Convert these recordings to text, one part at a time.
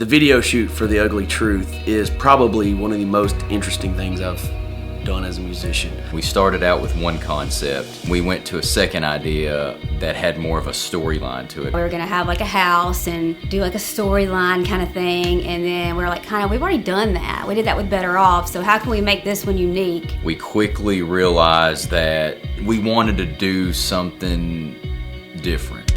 The video shoot for The Ugly Truth is probably one of the most interesting things I've done as a musician. We started out with one concept. We went to a second idea that had more of a storyline to it. We were gonna have like a house and do like a storyline kind of thing, and then we were like, we've already done that. We did that with Better Off, so how can we make this one unique? We quickly realized that we wanted to do something different.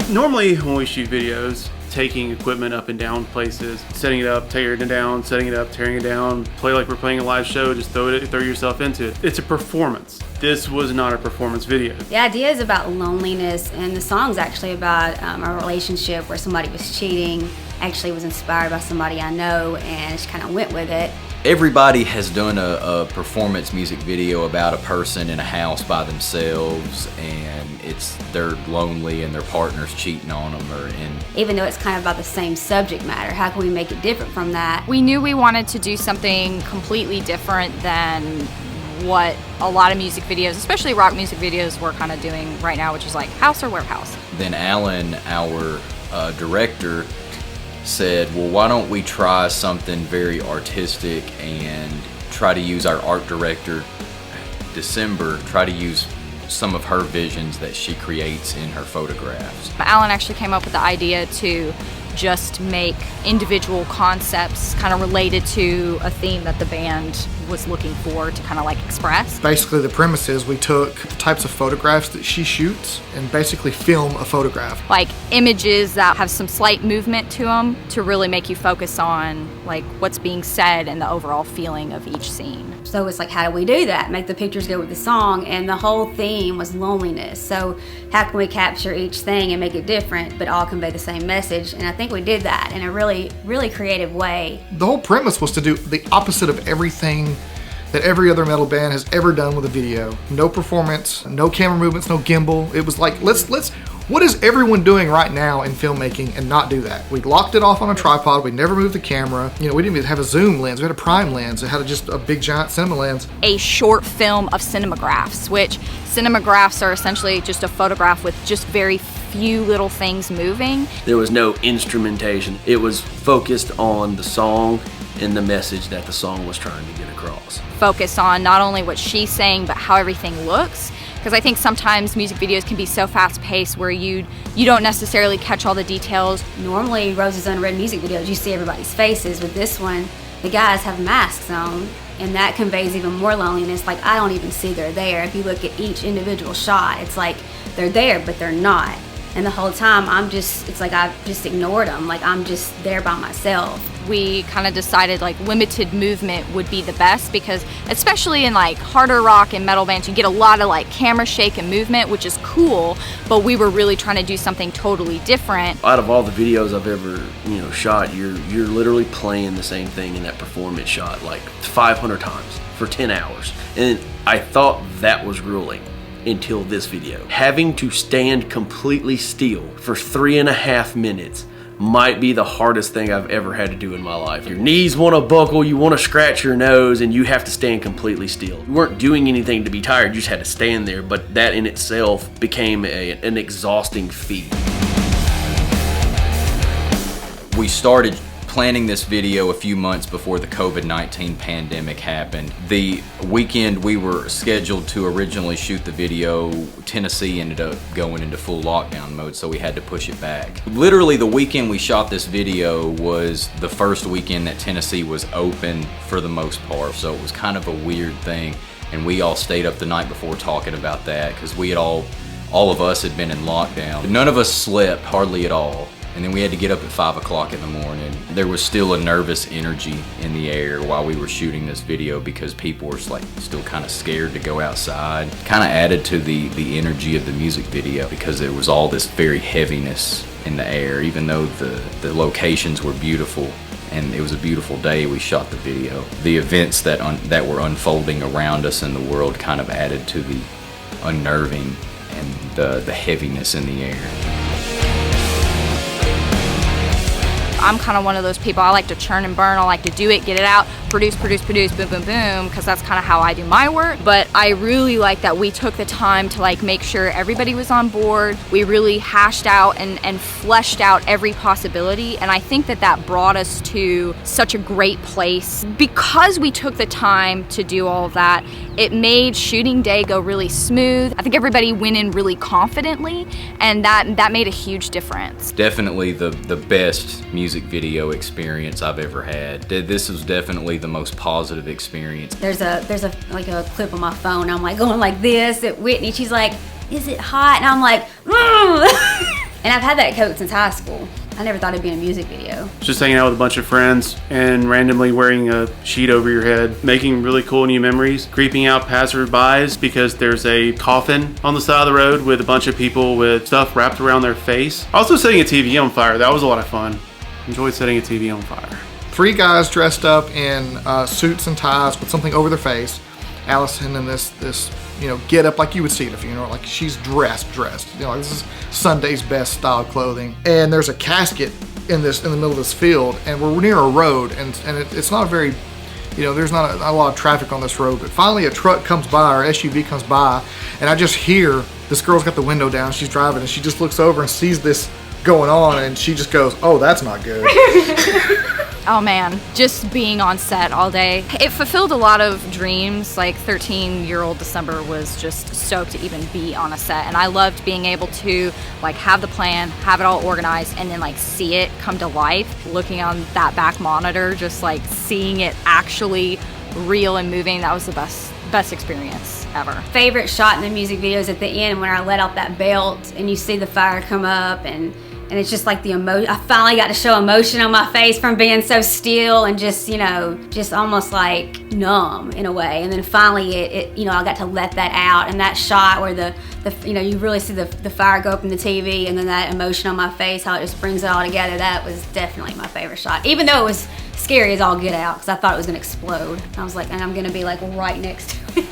Normally when we shoot videos, taking equipment up and down places, setting it up, tearing it down, setting it up, tearing it down, play like we're playing a live show, just throw yourself into it. It's a performance. This was not a performance video. The idea is about loneliness, and the song's actually about a relationship where somebody was cheating. Actually was inspired by somebody I know and just kind of went with it. Everybody has done a performance music video about a person in a house by themselves, and they're lonely and their partner's cheating on them. Even though it's kind of about the same subject matter, how can we make it different from that? We knew we wanted to do something completely different than what a lot of music videos, especially rock music videos, we're kind of doing right now, which is like house or warehouse. Then Alan, our director, said, well, why don't we try something very artistic and try to use our art director, December, try to use some of her visions that she creates in her photographs. Alan actually came up with the idea to just make individual concepts kind of related to a theme that the band was looking for to kind of like express. Basically the premise is we took the types of photographs that she shoots and basically film a photograph. Like images that have some slight movement to them to really make you focus on like what's being said and the overall feeling of each scene. So it's like, how do we do that? Make the pictures go with the song, and the whole theme was loneliness. So how can we capture each thing and make it different but all convey the same message? And I think we did that in a really, really creative way. The whole premise was to do the opposite of everything that every other metal band has ever done with a video. No performance, no camera movements, no gimbal. It was like, what is everyone doing right now in filmmaking, and not do that? We locked it off on a tripod, we never moved the camera. You know, we didn't even have a zoom lens, we had a prime lens. It had just a big giant cinema lens. A short film of cinemagraphs, which cinemagraphs are essentially just a photograph with just very few little things moving. There was no instrumentation. It was focused on the song and the message that the song was trying to get across. Focus on not only what she's saying, but how everything looks. Because I think sometimes music videos can be so fast-paced where you don't necessarily catch all the details. Normally, Roses Unread music videos, you see everybody's faces. With this one, the guys have masks on, and that conveys even more loneliness. Like, I don't even see they're there. If you look at each individual shot, it's like they're there, but they're not. And the whole time, it's like I've just ignored them. Like, I'm just there by myself. We kind of decided like limited movement would be the best, because especially in like harder rock and metal bands, you get a lot of like camera shake and movement, which is cool, but we were really trying to do something totally different. Out of all the videos I've ever, shot, you're literally playing the same thing in that performance shot like 500 times for 10 hours. And I thought that was grueling until this video. Having to stand completely still for 3.5 minutes might be the hardest thing I've ever had to do in my life. Your knees want to buckle, you want to scratch your nose, and you have to stand completely still. You weren't doing anything to be tired, you just had to stand there, but that in itself became an exhausting feat. We started planning this video a few months before the COVID-19 pandemic happened. The weekend we were scheduled to originally shoot the video, Tennessee ended up going into full lockdown mode, so we had to push it back. Literally the weekend we shot this video was the first weekend that Tennessee was open for the most part, so it was kind of a weird thing, and we all stayed up the night before talking about that, because we had all of us had been in lockdown. None of us slept, hardly at all. And then we had to get up at 5 o'clock in the morning. There was still a nervous energy in the air while we were shooting this video, because people were like still kind of scared to go outside. Kind of added to the energy of the music video, because there was all this very heaviness in the air. Even though the locations were beautiful and it was a beautiful day, we shot the video. The events that were unfolding around us in the world kind of added to the unnerving and the heaviness in the air. I'm kind of one of those people. I like to churn and burn. I like to do it, get it out, produce, boom, boom, boom, because that's kind of how I do my work. But I really like that we took the time to like make sure everybody was on board. We really hashed out and fleshed out every possibility, and I think that brought us to such a great place. Because we took the time to do all of that, it made shooting day go really smooth. I think everybody went in really confidently, and that made a huge difference. Definitely the best music video experience I've ever had. This was definitely the most positive experience. There's a like a clip on my phone. I'm like going like this at Whitney. She's like, "Is it hot?" And I'm like, And I've had that coat since high school. I never thought it'd be in a music video. Just hanging out with a bunch of friends and randomly wearing a sheet over your head, making really cool new memories, creeping out passerbys because there's a coffin on the side of the road with a bunch of people with stuff wrapped around their face. Also setting a TV on fire. That was a lot of fun. Enjoyed setting a TV on fire. 3 guys dressed up in suits and ties with something over their face. Allison in this get up like you would see at a funeral, like she's dressed. Like this is Sunday's best style clothing. And there's a casket in the middle of this field, and we're near a road, and it's not a very, there's not a lot of traffic on this road. But finally, a truck comes by, or SUV comes by, and I just hear this girl's got the window down. She's driving, and she just looks over and sees this going on, and she just goes, "Oh, that's not good." Oh man, just being on set all day. It fulfilled a lot of dreams. Like 13-year-old December was just stoked to even be on a set. And I loved being able to like have the plan, have it all organized, and then like see it come to life. Looking on that back monitor, just like seeing it actually real and moving, that was the best experience ever. Favorite shot in the music video is at the end when I let out that belt and you see the fire come up, and it's just like the emotion. I finally got to show emotion on my face from being so still and just, just almost like numb in a way. And then finally I got to let that out, and that shot where you really see the fire go up in the TV, and then that emotion on my face, how it just brings it all together. That was definitely my favorite shot. Even though it was scary as all get out, because I thought it was gonna explode. I was like, and I'm gonna be like right next to it.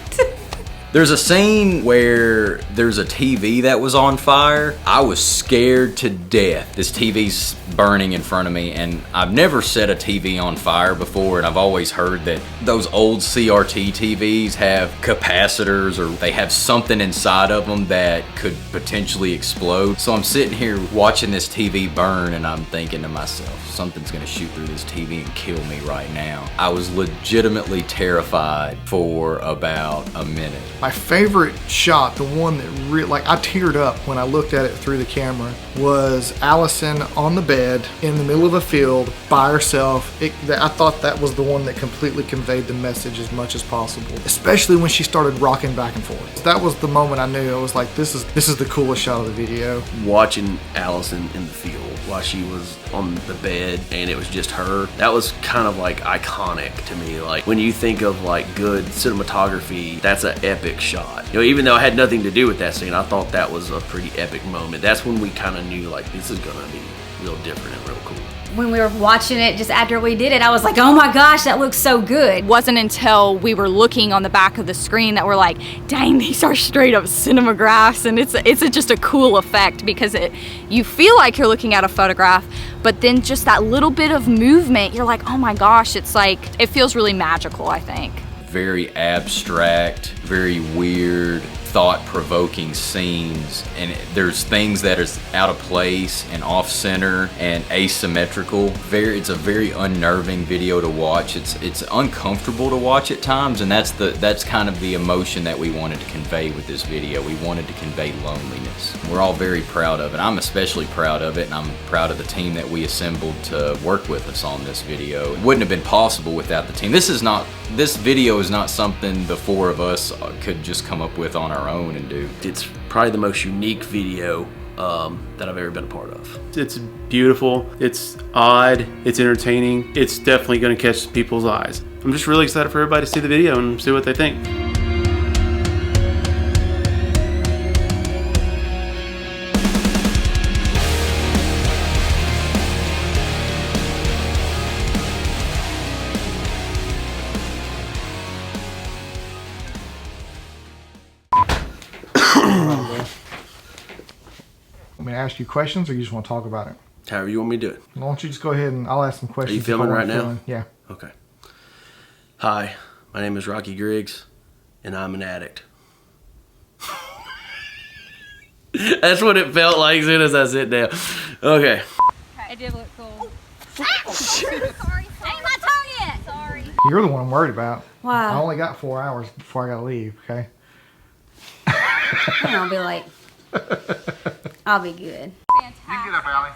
There's a scene where there's a TV that was on fire. I was scared to death. This TV's burning in front of me, and I've never set a TV on fire before, and I've always heard that those old CRT TVs have capacitors, or they have something inside of them that could potentially explode. So I'm sitting here watching this TV burn, and I'm thinking to myself, something's gonna shoot through this TV and kill me right now. I was legitimately terrified for about a minute. My favorite shot, the one that really, I teared up when I looked at it through the camera, was Allison on the bed in the middle of a field by herself. I thought that was the one that completely conveyed the message as much as possible, especially when she started rocking back and forth. That was the moment I knew. I was like, this is the coolest shot of the video. Watching Allison in the field while she was on the bed and it was just her, that was kind of like iconic to me. Like when you think of like good cinematography, that's an epic shot. Even though I had nothing to do with that scene, I thought that was a pretty epic moment. That's when we kind of knew like this is gonna be real different and real cool. When we were watching it just after we did it, I was like, oh my gosh, that looks so good. It wasn't until we were looking on the back of the screen that we're like, dang, these are straight up cinemagraphs, and it's just a cool effect because you feel like you're looking at a photograph, but then just that little bit of movement, you're like, oh my gosh, it's like, it feels really magical, I think. Very abstract, very weird, thought-provoking scenes, and there's things that is out of place and off-center and asymmetrical. It's a very unnerving video to watch. It's uncomfortable to watch at times, and that's kind of the emotion that we wanted to convey with this video. We wanted to convey loneliness. We're all very proud of it. I'm especially proud of it, and I'm proud of the team that we assembled to work with us on this video. It wouldn't have been possible without the team. This video is not something the 4 of us could just come up with on our own and do. It's probably the most unique video that I've ever been a part of. It's beautiful, it's odd, it's entertaining. It's definitely going to catch people's eyes. I'm just really excited for everybody to see the video and see what they think. I'm going to ask you questions, or you just want to talk about it? However you want me to do it. Why don't you just go ahead and I'll ask some questions. Are you filming right now? Feeling. Yeah. Okay. Hi, my name is Rocky Griggs, and I'm an addict. That's what it felt like as soon as I sit down. Okay. It did look cool. Sorry. Ain't my tongue yet. Sorry. You're the one I'm worried about. Wow. I only got 4 hours before I gotta leave, okay? I'll be like, I'll be good. You can get up, Allie.